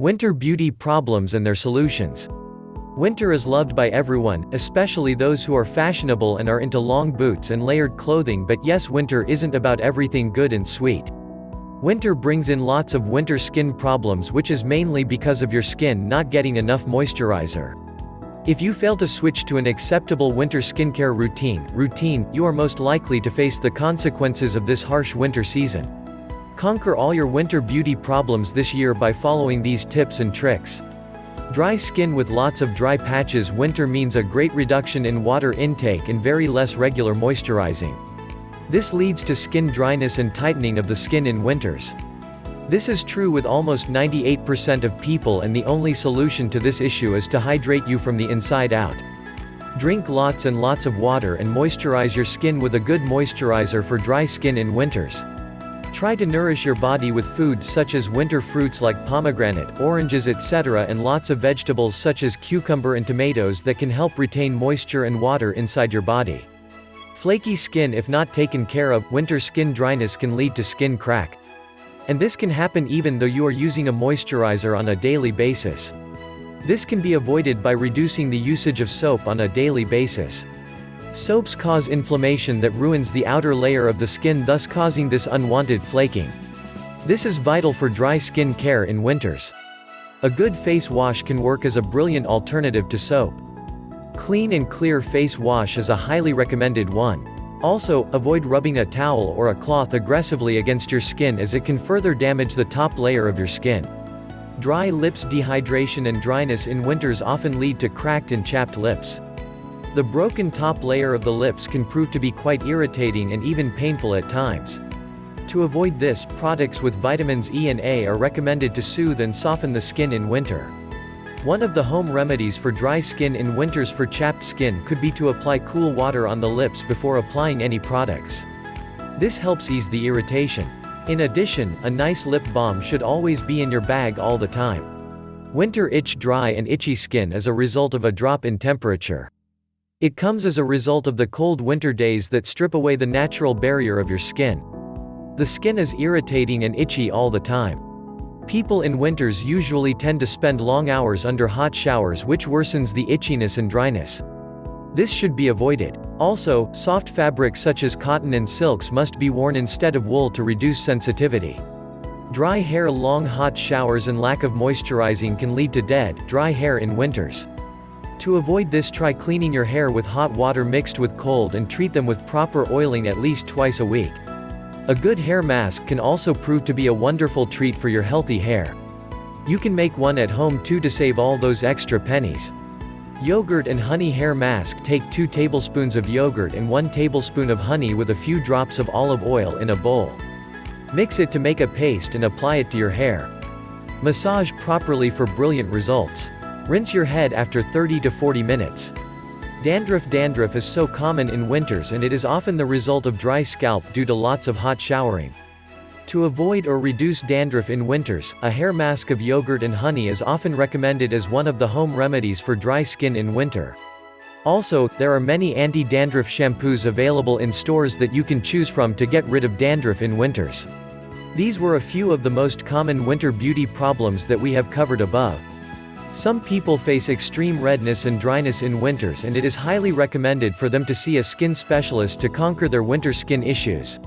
Winter beauty problems and their solutions. Winter is loved by everyone, especially those who are fashionable and are into long boots and layered clothing, but yes, winter isn't about everything good and sweet. Winter brings in lots of winter skin problems, which is mainly because of your skin not getting enough moisturizer. If you fail to switch to an acceptable winter skincare routine, you are most likely to face the consequences of this harsh winter season. Conquer all your winter beauty problems this year by following these tips and tricks. Dry skin with lots of dry patches. Winter means a great reduction in water intake and very less regular moisturizing. This leads to skin dryness and tightening of the skin in winters. This is true with almost 98% of people, and the only solution to this issue is to hydrate you from the inside out. Drink lots and lots of water and moisturize your skin with a good moisturizer for dry skin in winters. Try to nourish your body with foods such as winter fruits like pomegranate, oranges, etc., and lots of vegetables such as cucumber and tomatoes that can help retain moisture and water inside your body. Flaky skin. If not taken care of, winter skin dryness can lead to skin crack. And this can happen even though you are using a moisturizer on a daily basis. This can be avoided by reducing the usage of soap on a daily basis. Soaps cause inflammation that ruins the outer layer of the skin, thus causing this unwanted flaking. This is vital for dry skin care in winters. A good face wash can work as a brilliant alternative to soap. Clean and clear face wash is a highly recommended one. Also, avoid rubbing a towel or a cloth aggressively against your skin, as it can further damage the top layer of your skin. Dry lips. Dehydration and dryness in winters often lead to cracked and chapped lips. The broken top layer of the lips can prove to be quite irritating and even painful at times. To avoid this, products with vitamins E and A are recommended to soothe and soften the skin in winter. One of the home remedies for dry skin in winters for chapped skin could be to apply cool water on the lips before applying any products. This helps ease the irritation. In addition, a nice lip balm should always be in your bag all the time. Winter itch. Dry and itchy skin is a result of a drop in temperature. It comes as a result of the cold winter days that strip away the natural barrier of your skin. The skin is irritating and itchy all the time. People in winters usually tend to spend long hours under hot showers, which worsens the itchiness and dryness. This should be avoided. Also, soft fabrics such as cotton and silks must be worn instead of wool to reduce sensitivity. Dry hair. Long hot showers and lack of moisturizing can lead to dead, dry hair in winters. To avoid this, try cleaning your hair with hot water mixed with cold and treat them with proper oiling at least twice a week. A good hair mask can also prove to be a wonderful treat for your healthy hair. You can make one at home too to save all those extra pennies. Yogurt and honey hair mask. Take 2 tablespoons of yogurt and 1 tablespoon of honey with a few drops of olive oil in a bowl. Mix it to make a paste and apply it to your hair. Massage properly for brilliant results. Rinse your head after 30 to 40 minutes. Dandruff. Dandruff is so common in winters, and it is often the result of dry scalp due to lots of hot showering. To avoid or reduce dandruff in winters, a hair mask of yogurt and honey is often recommended as one of the home remedies for dry skin in winter. Also, there are many anti-dandruff shampoos available in stores that you can choose from to get rid of dandruff in winters. These were a few of the most common winter beauty problems that we have covered above. Some people face extreme redness and dryness in winters, and it is highly recommended for them to see a skin specialist to conquer their winter skin issues.